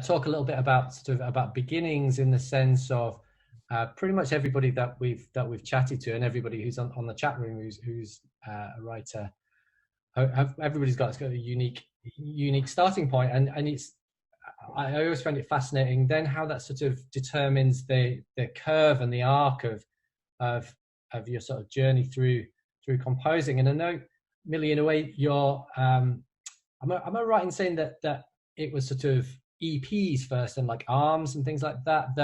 talk a little bit about sort of about beginnings, in the sense of pretty much everybody that we've chatted to, and everybody who's on the chat room who's a writer, everybody's got a unique starting point, and it's, I always find it fascinating then how that sort of determines the curve and the arc of your sort of journey through composing. And I know, Millie, in a way, you're am I right in saying that it was sort of EPs first, and like Arms and things like that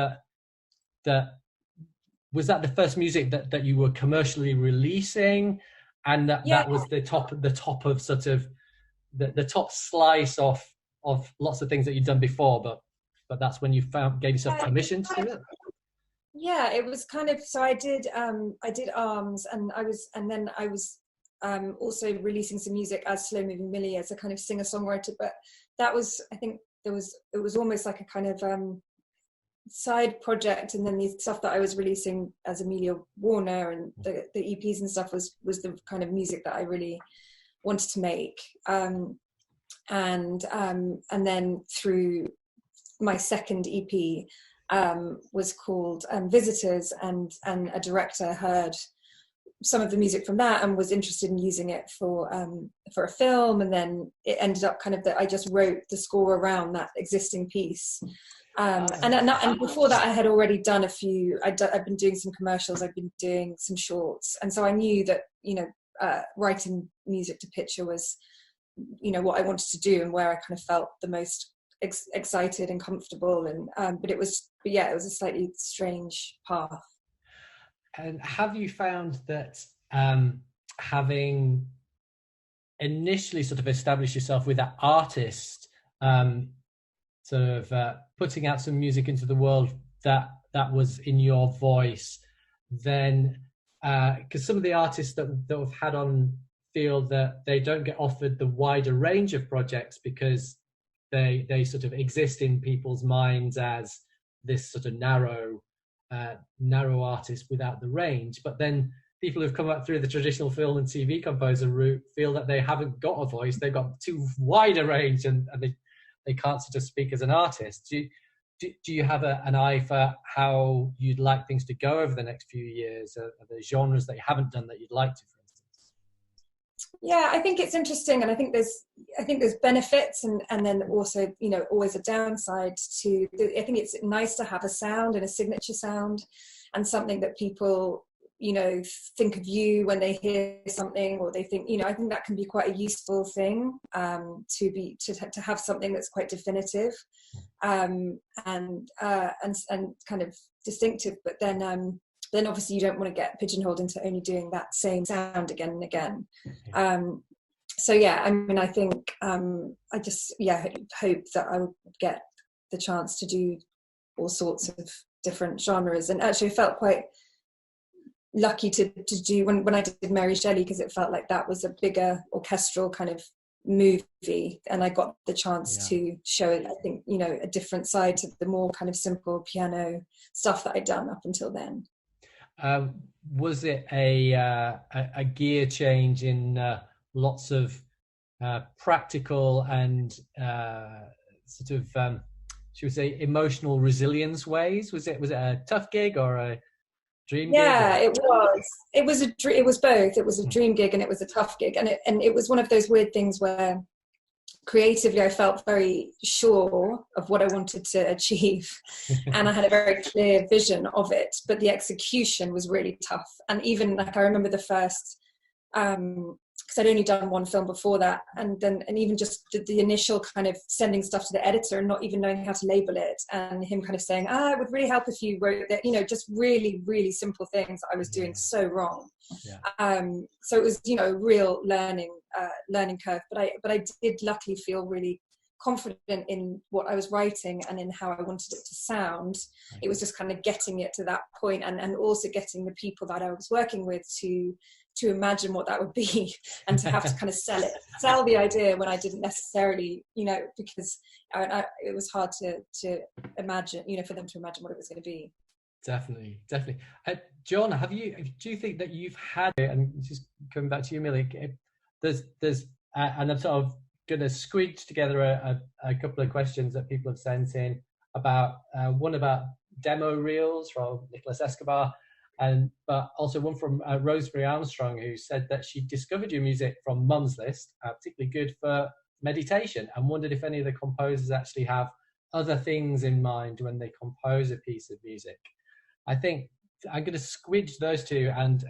was that the first music that you were commercially releasing, and that was the top of sort of the top slice of lots of things that you'd done before, but that's when you gave yourself permission to do it? Yeah, it was kind of, so I did Arms, and then I was also releasing some music as Slow Moving Millie, as a kind of singer-songwriter. But that was, I think it was almost like a kind of side project, and then the stuff that I was releasing as Amelia Warner and the EPs and stuff was the kind of music that I really wanted to make. And then through my second EP was called Visitors, and a director heard some of the music from that and was interested in using it for a film, and then it ended up kind of that I just wrote the score around that existing piece. And before that I had already done a few, I've been doing some commercials, I've been doing some shorts, and so I knew that, you know, writing music to picture was, you know, what I wanted to do and where I kind of felt the most excited and comfortable. And but it was a slightly strange path. And have you found that having initially sort of established yourself with that artist, sort of putting out some music into the world that was in your voice, then because some of the artists that we've had on feel that they don't get offered the wider range of projects because they sort of exist in people's minds as this sort of narrow artist without the range. But then people who've come up through the traditional film and TV composer route feel that they haven't got a voice, they've got too wide a range, and they can't sort of speak as an artist. Do you have an eye for how you'd like things to go over the next few years? Are there genres that you haven't done that you'd like to, for instance? Yeah, I think it's interesting, and I think there's benefits, and then also, you know, always a downside to. I think it's nice to have a sound and a signature sound, and something that people, you know, think of you when they hear something, or they think, you know, I think that can be quite a useful thing, to have something that's quite definitive, and kind of distinctive. But then obviously you don't want to get pigeonholed into only doing that same sound again and again. So yeah, I mean, I think I just hope that I would get the chance to do all sorts of different genres, and actually I felt quite lucky to do when I did Mary Shelley, because it felt like that was a bigger orchestral kind of movie, and I got the chance to show it, I think, you know, a different side to the more kind of simple piano stuff that I'd done up until then. Was it a gear change in lots of practical and sort of should we say emotional resilience ways? Was it a tough gig or a dream gig? Yeah, it was both. It was a dream gig and it was a tough gig, and it was one of those weird things where creatively I felt very sure of what I wanted to achieve and I had a very clear vision of it, but the execution was really tough. And even like I remember the first because I'd only done one film before that, and even just the initial kind of sending stuff to the editor and not even knowing how to label it, and him kind of saying, it would really help if you wrote that, you know, just really, really simple things that I was doing so wrong. So it was, you know, a real learning curve, but I did luckily feel really confident in what I was writing and in how I wanted it to sound. It was just kind of getting it to that point, and also getting the people that I was working with to imagine what that would be, and to have to kind of sell the idea when I didn't necessarily, you know, because it was hard to imagine, you know, for them to imagine what it was going to be. Definitely. John, do you think that you've had, and just coming back to you, Millie, there's and I'm sort of going to squeeze together a couple of questions that people have sent in about one about demo reels from Nicholas Escobar, but also one from Rosemary Armstrong, who said that she discovered your music from Mum's List, particularly good for meditation, and wondered if any of the composers actually have other things in mind when they compose a piece of music. I think I'm going to squidge those two and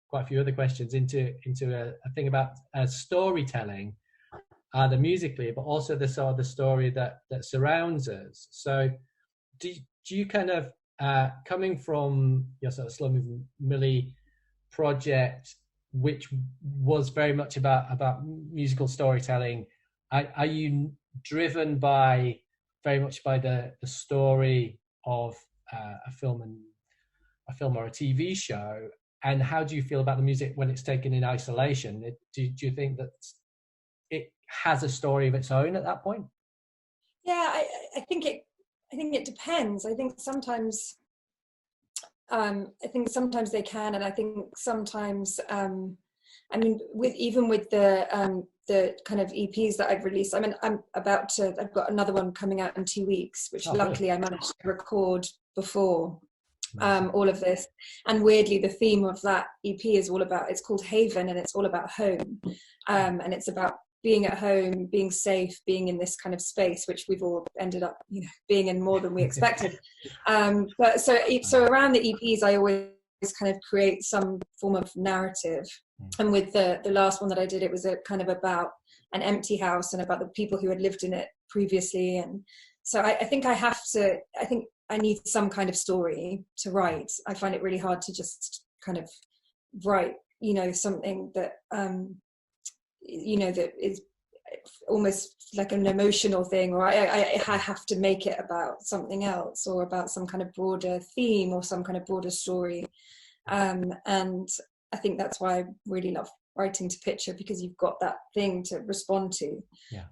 quite a few other questions into a thing about storytelling, either musically, but also the sort of the story that surrounds us. So do you kind of, coming from your sort of Slow Moving Millie project, which was very much about musical storytelling, are you driven very much by the story of a film or a TV show? And how do you feel about the music when it's taken in isolation? Do you think that it has a story of its own at that point? Yeah, I think it depends. I think sometimes they can, and I think sometimes I mean, with the kind of EPs that I've released, I mean, I've got another one coming out in 2 weeks, which luckily really? I managed to record before all of this. And weirdly, the theme of that EP is it's called Haven, and it's all about home. And it's about being at home, being safe, being in this kind of space, which we've all ended up, being in more than we expected. But so around the EPs, I always kind of create some form of narrative. And with the last one that I did, it was a kind of about an empty house and about the people who had lived in it previously. And so I think I need some kind of story to write. I find it really hard to just kind of write, something that, that is almost like an emotional thing, or I have to make it about something else, or about some kind of broader theme or some kind of broader story. And I think that's why I really love writing to picture, because you've got that thing to respond to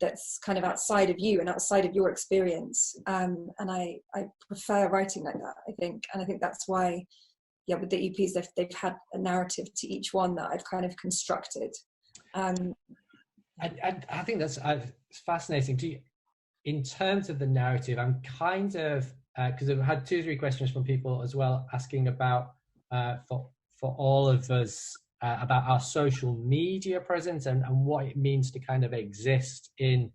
that's kind of outside of you and outside of your experience. And I prefer writing like that, I think. And I think that's why, with the EPs, they've had a narrative to each one that I've kind of constructed. I think that's fascinating. In terms of the narrative, I'm kind of, because I've had 2 or 3 questions from people as well asking about, for all of us, about our social media presence and what it means to kind of exist in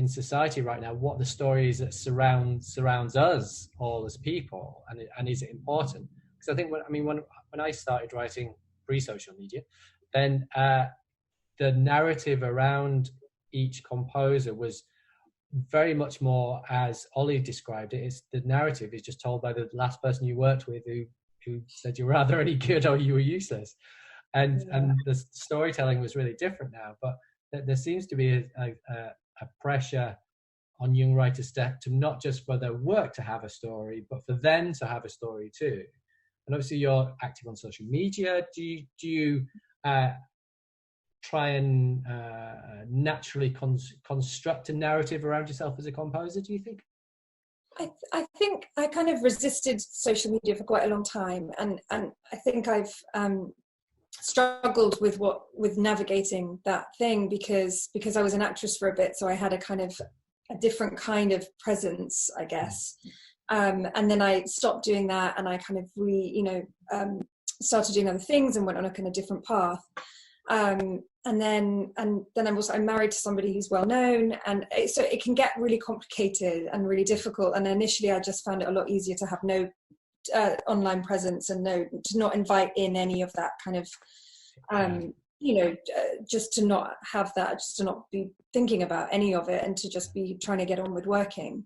society right now, what the stories that surrounds us all as people, and is it important? Because I think when I started writing pre-social media, then the narrative around each composer was very much more, as Ollie described it, is the narrative is just told by the last person you worked with who said you were either any good or you were useless, and the storytelling was really different now. But there seems to be a pressure on young writers to not just for their work to have a story, but for them to have a story too. And obviously you're active on social media. Do you try and naturally construct a narrative around yourself as a composer, do you think? I think I kind of resisted social media for quite a long time, and I think I've struggled with navigating that thing because I was an actress for a bit, so I had a different kind of presence, I guess. And then I stopped doing that, and I kind of started doing other things and went on a kind of different path. And then I'm married to somebody who's well known, and so it can get really complicated and really difficult. And initially, I just found it a lot easier to have no online presence and to not invite in any of that kind of, just to not have that, just to not be thinking about any of it, and to just be trying to get on with working.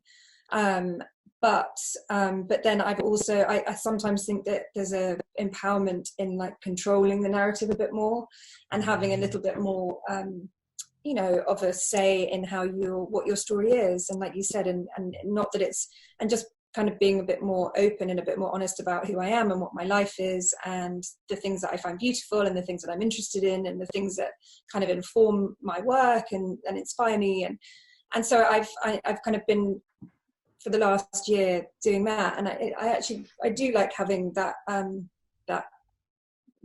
But then I sometimes think that there's a empowerment in like controlling the narrative a bit more and having a little bit more, of a say in what your story is. And like you said, and not that and just kind of being a bit more open and a bit more honest about who I am and what my life is, and the things that I find beautiful and the things that I'm interested in and the things that kind of inform my work and inspire me. And so I've kind of been, for the last year, doing that, and I do like having that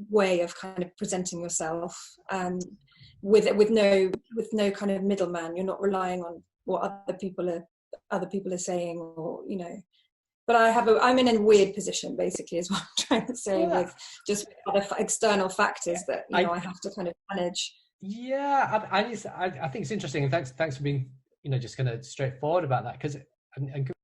way of kind of presenting yourself, with no kind of middleman. You're not relying on what other people are saying, or but I'm in a weird position, basically, is what I'm trying to say, with just other external factors that I have to kind of manage. Yeah, I think it's interesting, and thanks for being just kind of straightforward about that, because and